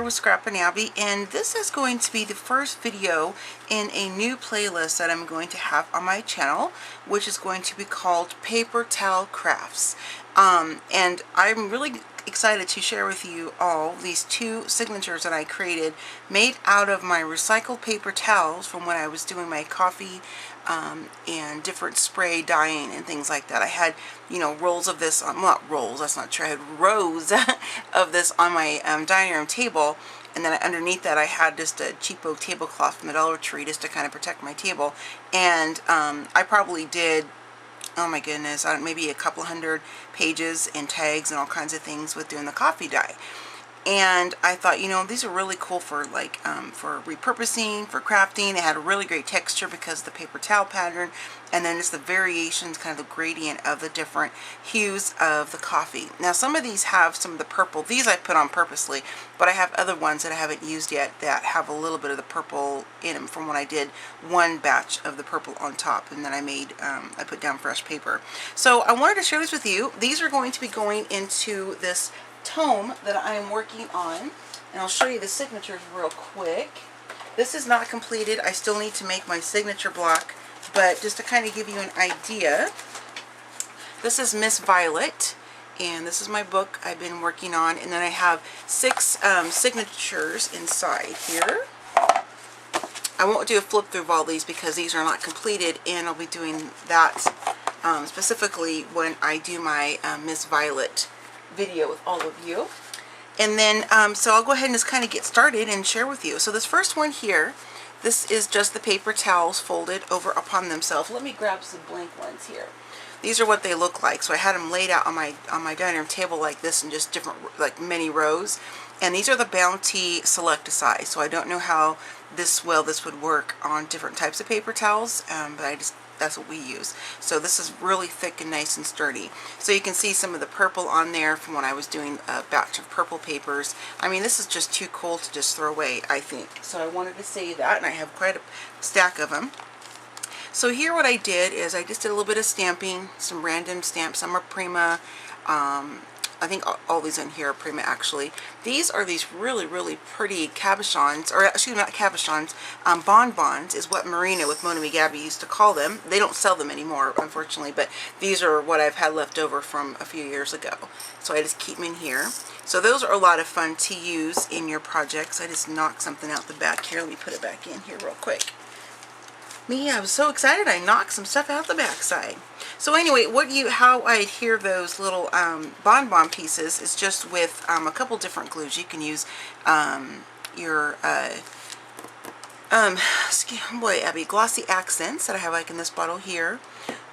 with Scrap and Abby, and this is going to be the first video in a new playlist that I'm going to have on my channel, which is going to be called Paper Towel Crafts. And I'm really excited to share with you all these two signatures that I created made out of my recycled paper towels from when I was doing my coffee and different spray dyeing and things like that. I had, you know, rolls of this, not rolls, that's not true, I had rows of this on my dining room table, and then underneath that I had just a cheapo tablecloth from the Dollar Tree just to kind of protect my table. And I probably did, oh my goodness, maybe a couple hundred pages and tags and all kinds of things with doing the coffee dye. And I thought, you know, these are really cool for like for repurposing, for crafting. It had a really great texture because of the paper towel pattern, and then it's the variations, kind of the gradient of the different hues of the coffee. Now some of these have some of the purple. These I put on purposely, but I have other ones that I haven't used yet that have a little bit of the purple in them from when I did one batch of the purple on top, and then I made, I put down fresh paper. So I wanted to share this with you. These are going to be going into this tome that I am working on, and I'll show you the signatures real quick. This is not completed. I still need to make my signature block, but just to kind of give you an idea, this is Miss Violet, and this is my book I've been working on, and then I have 6 signatures inside here. I won't do a flip through of all these because these are not completed, and I'll be doing that specifically when I do my Miss Violet video with all of you. And then so I'll go ahead and just kind of get started and share with you. So this first one here, this is just the paper towels folded over upon themselves. Let me grab some blank ones here. These are what they look like. So I had them laid out on my dining room table like this in just different, like many rows. And these are the Bounty Select Size. So I don't know how this would work on different types of paper towels, but that's what we use. So this is really thick and nice and sturdy. So you can see some of the purple on there from when I was doing a batch of purple papers. I mean, this is just too cool to just throw away, I think. So I wanted to say that, and I have quite a stack of them. So here what I did is I just did a little bit of stamping, some random stamps. Some are Prima. I think all these in here are Prima, actually. These are these really, really pretty cabochons, or excuse me, not cabochons, bonbons is what Marina with Mona Me Gabby used to call them. They don't sell them anymore, unfortunately, but these are what I've had left over from a few years ago. So I just keep them in here. So those are a lot of fun to use in your projects. I just knocked something out the back here. Let me put it back in here real quick. Me, I was so excited I knocked some stuff out the back side. So anyway, how I adhere those little bonbon pieces is just with a couple different glues. You can use your boy Abby, glossy accents that I have like in this bottle here.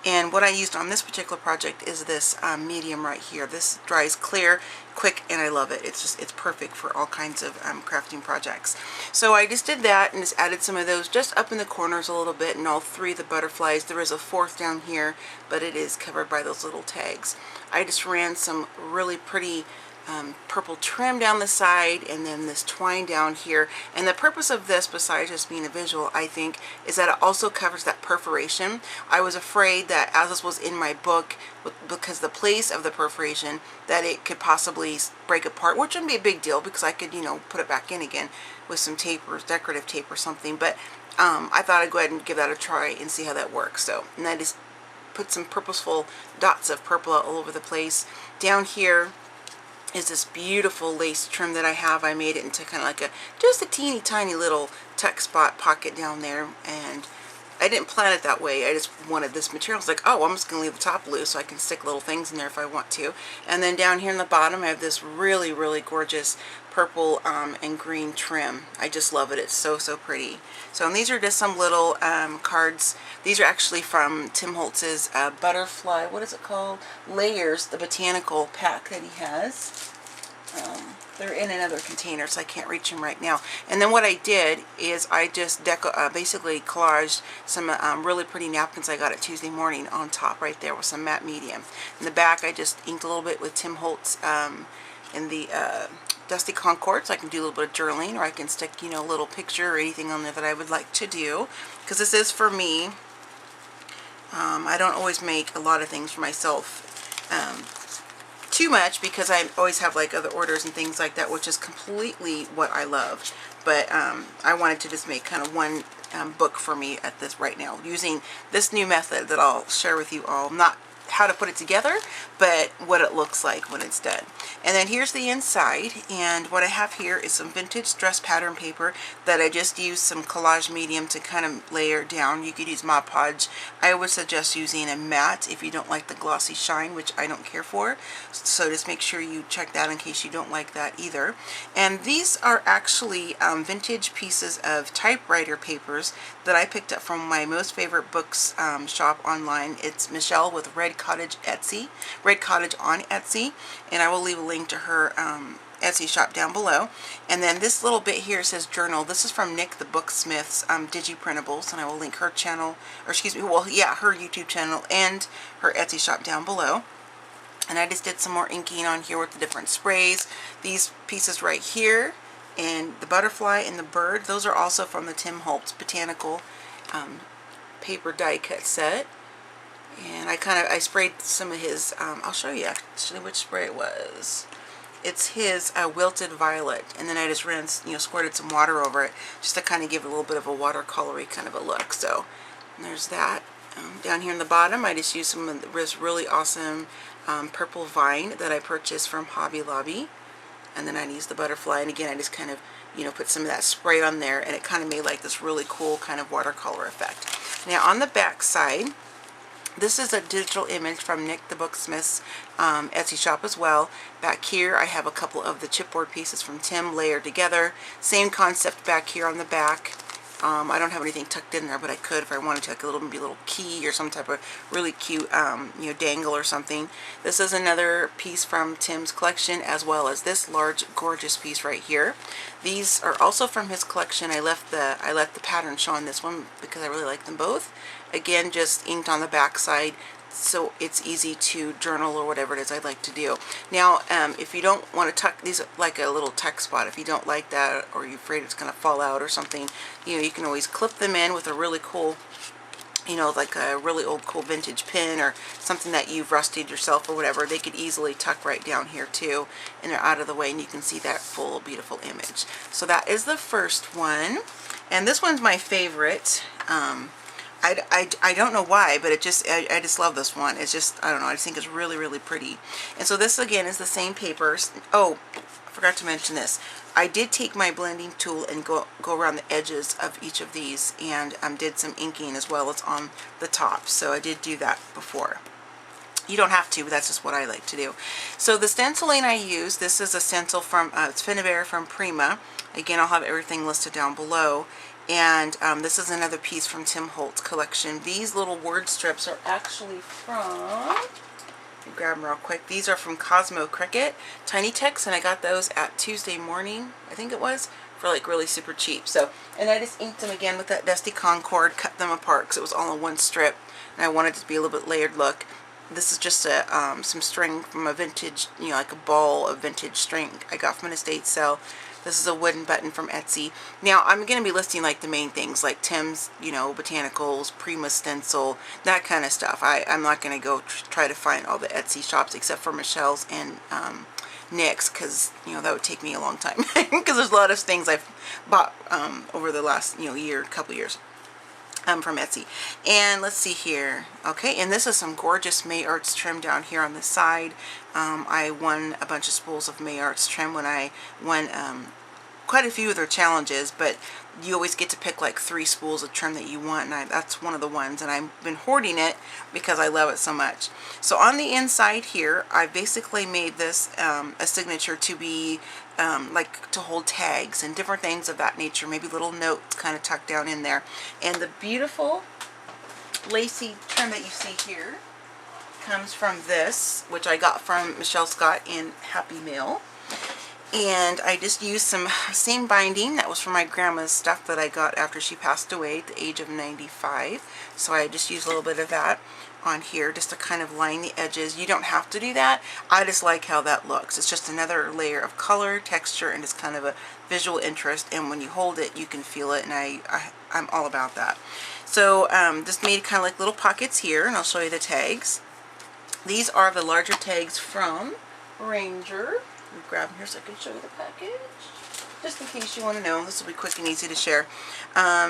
And what I used on this particular project is this medium right here. This dries clear, quick, and I love it. It's perfect for all kinds of crafting projects. So I just did that and just added some of those just up in the corners a little bit, and all 3 of the butterflies. There is a 4th down here, but it is covered by those little tags. I just ran some really pretty purple trim down the side, and then this twine down here. And the purpose of this, besides just being a visual, I think, is that it also covers that perforation. I was afraid that, as this was in my book, because the place of the perforation, that it could possibly break apart, which wouldn't be a big deal because I could, you know, put it back in again with some tape or decorative tape or something. But I thought I'd go ahead and give that a try and see how that works. So, and I just put some purposeful dots of purple all over the place. Down here is this beautiful lace trim that I have. I made it into kind of like just a teeny tiny little tuck spot pocket down there, and I didn't plan it that way. I just wanted this material. It's like, oh, I'm just going to leave the top loose so I can stick little things in there if I want to. And then down here in the bottom I have this really, really gorgeous purple and green trim. I just love it. It's so, so pretty. So, and these are just some little cards. These are actually from Tim Holtz's Butterfly, what is it called? Layers, the Botanical pack that he has. They're in another container, so I can't reach them right now. And then what I did is I just basically collaged some really pretty napkins I got at Tuesday Morning on top right there with some matte medium. In the back I just inked a little bit with Tim Holtz in the Dusty Concord, so I can do a little bit of journaling, or I can stick, you know, a little picture or anything on there that I would like to do, because this is for me. I don't always make a lot of things for myself. too much because I always have like other orders and things like that, which is completely what I love. But I wanted to just make kind of one book for me at this right now, using this new method that I'll share with you all. Not how to put it together, but what it looks like when it's done. And then here's the inside, and what I have here is some vintage dress pattern paper that I just used some collage medium to kind of layer down. You could use Mod Podge. I would suggest using a matte if you don't like the glossy shine, which I don't care for. So just make sure you check that in case you don't like that either. And these are actually vintage pieces of typewriter papers that I picked up from my most favorite books shop online. It's Michelle with Red Cottage on Etsy, and I will leave a link to her Etsy shop down below. And then this little bit here says journal. This is from Nick the Booksmith's Digi-Printables, and I will link her channel, or excuse me, well, yeah, her YouTube channel and her Etsy shop down below. And I just did some more inking on here with the different sprays. These pieces right here, and the butterfly and the bird, those are also from the Holtz Botanical paper die cut set. And I sprayed some of his, I'll show you actually which spray it was. It's his wilted violet, and then I just rinsed, squirted some water over it just to kind of give it a little bit of a watercolory kind of a look. So there's that. Down here in the bottom, I just used some of this really awesome purple vine that I purchased from Hobby Lobby. And then I used the butterfly, and again I just kind of, put some of that spray on there, and it kind of made like this really cool kind of watercolor effect. Now on the back side, this is a digital image from Nick the Booksmith's Etsy shop as well. Back here I have a couple of the chipboard pieces from Tim layered together. Same concept back here on the back. I don't have anything tucked in there, but I could if I wanted to, like maybe a little key or some type of really cute, dangle or something. This is another piece from Tim's collection, as well as this large, gorgeous piece right here. These are also from his collection. I let the pattern show on this one because I really like them both. Again, just inked on the back side, so it's easy to journal or whatever it is I'd like to do. Now, if you don't want to tuck these like a little tuck spot, if you don't like that, or you're afraid it's going to fall out or something, you can always clip them in with a really cool, like a really old cool vintage pin or something that you've rusted yourself or whatever. They could easily tuck right down here too, and they're out of the way, and you can see that full beautiful image. So that is the first one, and this one's my favorite. I don't know why, but I just love this one. It's just, I don't know, I just think it's really, really pretty. And so this again is the same papers. Oh, I forgot to mention this. I did take my blending tool and go around the edges of each of these, and did some inking as well as on the top. So I did do that before. You don't have to, but that's just what I like to do. So the stenciling I use, this is a stencil from, it's Finnabair from Prima. Again, I'll have everything listed down below. And this is another piece from Tim Holtz collection. These little word strips are actually from, let me grab them real quick. These are from Cosmo Cricket-Tiny Tex, and I got those at Tuesday Morning, I think it was, for like really super cheap. So, and I just inked them again with that Dusty Concord, cut them apart because it was all in one strip, and I wanted it to be a little bit layered look. This is just a, some string from a vintage, like a ball of vintage string I got from an estate sale. This is a wooden button from Etsy. Now, I'm going to be listing like the main things, like Tim's, Botanicals, Prima stencil, that kind of stuff. I'm not going to go try to find all the Etsy shops except for Michelle's and Nick's, because, that would take me a long time. Because there's a lot of things I've bought over the last, couple years. From Etsy. And let's see here. Okay, and this is some gorgeous May Arts trim down here on the side. I won a bunch of spools of May Arts trim when I won quite a few of their challenges, but you always get to pick like 3 spools of trim that you want, and that's one of the ones, and I've been hoarding it because I love it so much. So on the inside here, I basically made this a signature to be like to hold tags and different things of that nature, maybe little notes kind of tucked down in there. And the beautiful lacy trim that you see here comes from this, which I got from Michelle Scott in Happy Mail. And I just used some same binding that was from my grandma's stuff that I got after she passed away at the age of 95. So I just used a little bit of that on here just to kind of line the edges. You don't have to do that. I just like how that looks. It's just another layer of color, texture, and it's kind of a visual interest. And when you hold it, you can feel it, and I'm all about that. So just made kind of like little pockets here, and I'll show you the tags. These are the larger tags from Ranger. Let me grab them here so I can show you the package. Just in case you want to know, this will be quick and easy to share.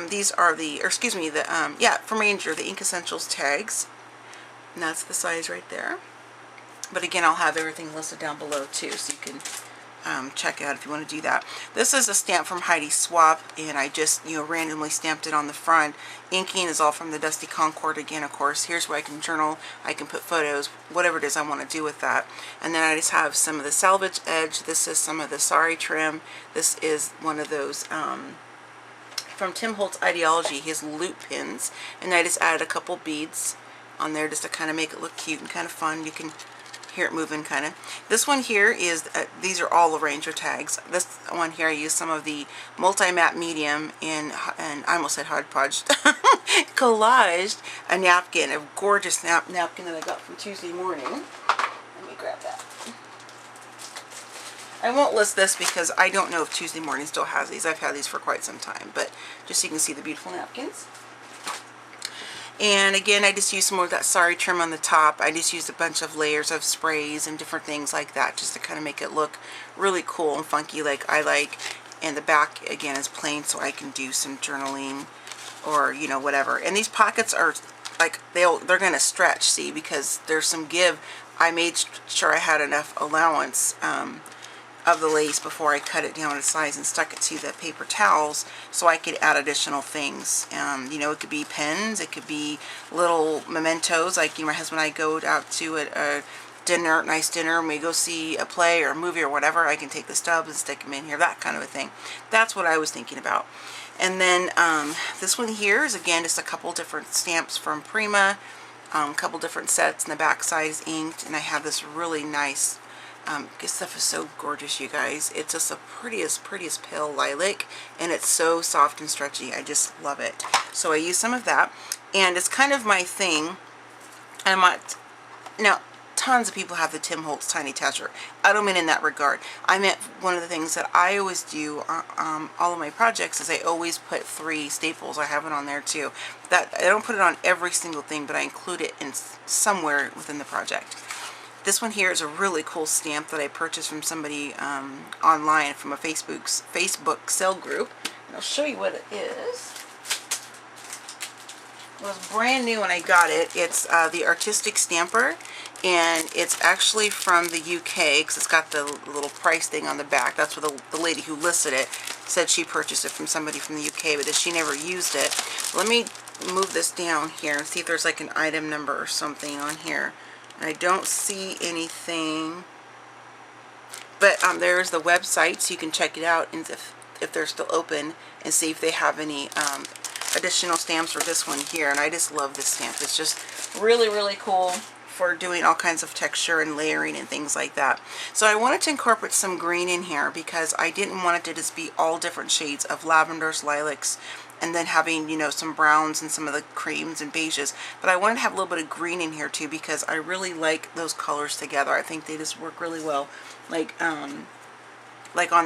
These are the, or excuse me, the, yeah, from Ranger, the Ink Essentials tags. And that's the size right there. But again, I'll have everything listed down below too, so you can check it out if you want to do that. This is a stamp from Heidi Swapp, and I just, you know, randomly stamped it on the front. Inking is all from the Dusty Concord again, of course. Here's where I can journal, I can put photos, whatever it is I want to do with that. And then I just have some of the salvage edge. This is some of the sari trim. This is one of those from Tim Holtz Ideology, his loop pins. And I just added a couple beads on there just to kind of make it look cute and kind of fun. You can hear it moving kind of. This one here is, these are all the Ranger tags. This one here I used some of the multi-matte medium and I almost said hodgepodge, collaged a napkin, a gorgeous napkin that I got from Tuesday Morning. Let me grab that. I won't list this because I don't know if Tuesday Morning still has these. I've had these for quite some time, but just so you can see the beautiful napkins. And again, I just used some more of that sari trim on the top. I just used a bunch of layers of sprays and different things like that just to kind of make it look really cool and funky like I like. And the back, again, is plain so I can do some journaling or, you know, whatever. And these pockets are like, they're going to stretch, see, because there's some give. I made sure I had enough allowance of the lace before I cut it down to size and stuck it to the paper towels so I could add additional things. You know, it could be pens, it could be little mementos, like, you know, my husband and I go out to a dinner, nice dinner, and we go see a play or a movie or whatever, I can take the stubs and stick them in here, that kind of a thing. That's what I was thinking about. And then this one here is, again, just a couple different stamps from Prima, a couple different sets, and the back side is inked, and I have this really nice this stuff is so gorgeous, you guys. It's just the prettiest pale lilac, and it's so soft and stretchy. I just love it. So I use some of that, and it's kind of my thing. Now, tons of people have the Tim Holtz Tiny Techer. I don't mean in that regard. I meant one of the things that I always do all of my projects is I always put 3 staples. I have it on there too. That I don't put it on every single thing, but I include it in somewhere within the project. This one here is a really cool stamp that I purchased from somebody online from a Facebook sale group. And I'll show you what it is. It was brand new when I got it. It's the Artistic Stamper, and it's actually from the UK because it's got the little price thing on the back. That's what the lady who listed it said she purchased it from somebody from the UK, but that she never used it. Let me move this down here and see if there's like an item number or something on here. I don't see anything, but there's the website, so you can check it out, and if they're still open, and see if they have any additional stamps for this one here. And I just love this stamp. It's just really cool for doing all kinds of texture and layering and things like that. So I wanted to incorporate some green in here because I didn't want it to just be all different shades of lavenders, lilacs, and then having, you know, some browns and some of the creams and beiges. But I wanted to have a little bit of green in here too because I really like those colors together. I think they just work really well. Like on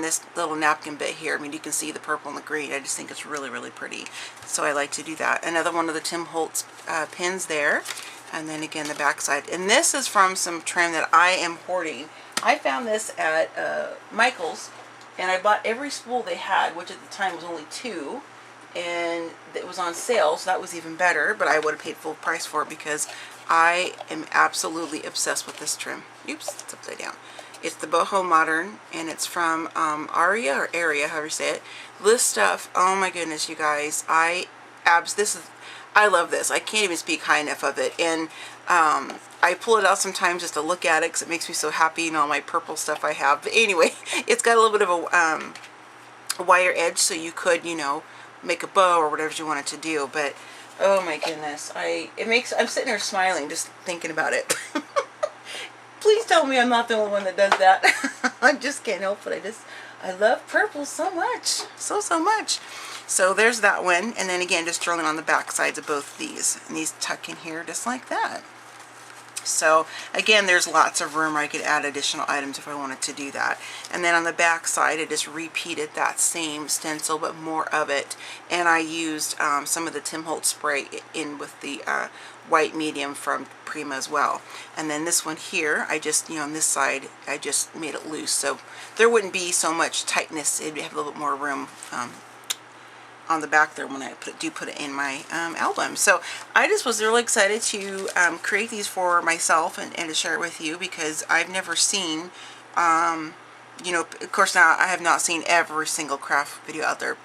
this little napkin bit here. I mean, you can see the purple and the green. I just think it's really pretty. So I like to do that. Another one of the Tim Holtz pins there. And then again, the back side. And this is from some trim that I am hoarding. I found this at Michael's, and I bought every spool they had, which at the time was only 2. And it was on sale, so that was even better, but I would have paid full price for it because I am absolutely obsessed with this trim. Oops, it's upside down. It's the Boho Modern, and it's from Aria, or Area, however you say it. This stuff, oh my goodness, you guys, I love this. I can't even speak high enough of it. And I pull it out sometimes just to look at it because it makes me so happy, you know, all my purple stuff I have. But anyway, it's got a little bit of a wire edge, so you could, you know, make a bow or whatever you wanted to do. But oh my goodness, I'm sitting here smiling just thinking about it. Please tell me I'm not the only one that does that. I just can't help it. I love purple so much, so much. So there's that one, and then again, just drilling on the back sides of both of these, and these tuck in here just like that. So again, there's lots of room. I could add additional items if I wanted to do that. And then on the back side, I just repeated that same stencil, but more of it. And I used some of the Tim Holtz spray in with the white medium from Prima as well. And then this one here, I just, on this side, I just made it loose. So there wouldn't be so much tightness. It'd have a little bit more room on the back there when I do put it in my album. So I just was really excited to create these for myself and to share it with you, because I've never seen, of course now I have not seen every single craft video out there.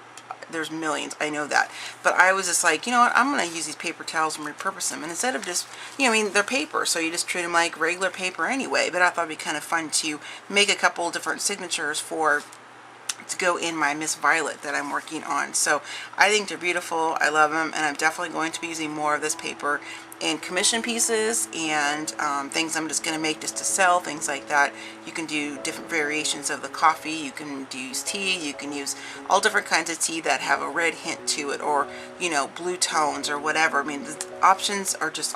There's millions, I know that. But I was just like, you know what, I'm going to use these paper towels and repurpose them. And instead of just, they're paper, so you just treat them like regular paper anyway. But I thought it'd be kind of fun to make a couple different signatures to go in my Miss Violet that I'm working on. So I think they're beautiful. I love them, and I'm definitely going to be using more of this paper in commission pieces and things I'm just going to make just to sell, things like that. You can do different variations of the coffee. You can use tea. You can use all different kinds of tea that have a red hint to it, or blue tones or whatever. I mean, the options are just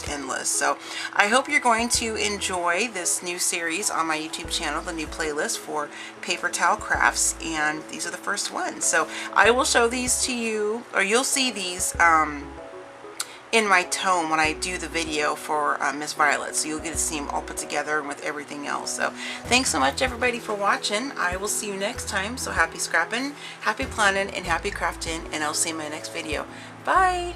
endless. So I hope you're going to enjoy this new series on my YouTube channel, the new playlist for paper towel crafts, and these are the first ones. So I will show these to you, or you'll see these in my tome when I do the video for Miss Violet, so you'll get to see them all put together and with everything else. So thanks so much everybody for watching. I will see you next time. So happy scrapping, happy planning, and happy crafting, and I'll see you in my next video. Bye!